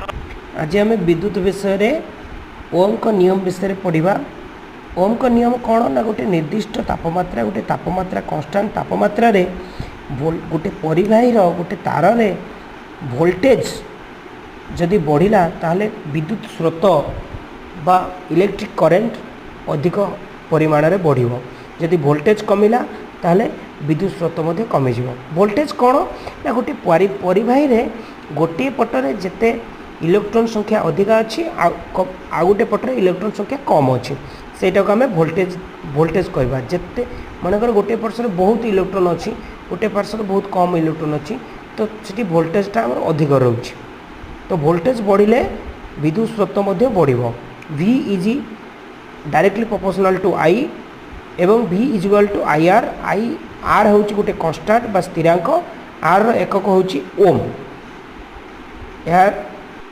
आज आम विद्युत विषय ओम का नियम विषय पढ़ा। ओम का नियम कौन ना गोटे निर्दिष्ट तापमात्रा गोटे तापमात्रा कन्स्टांट तापमात्रा रे गोटे परिवाहीर गोटे तार रे वोल्टेज जदि बढ़िला ताहले विद्युत स्रोत बा इलेक्ट्रिक करेंट अधिक परिमाण रे बढ़िबो। जदि वोल्टेज कमिला ताहले विद्युत स्रोत मध्य कमिजिवो। वोल्टेज कौन ना गोटे परिवाही रे गोटे पटरे जेते इलेक्ट्रॉन संख्या अधिका अच्छी आ गोटे पटरे इलेक्ट्रॉन संख्या कम अच्छी सेटा को आम वोल्टेज कहवा। जिते मनकर गोटे पार्श्व बहुत इलेक्ट्रॉन अच्छी गोटे पार्श्व बहुत कम इलेक्ट्रॉन अच्छी तो सीटी वोल्टेजटा अधिक रोचे। तो वोल्टेज बढ़िले विद्युत स्रोत मध्य बढ़िबो। V is directly proportional to I एवं V is equal to IR। IR हूँ गोटे कन्स्टांट बा स्थिरांक, R एकक हूँ ओम। यार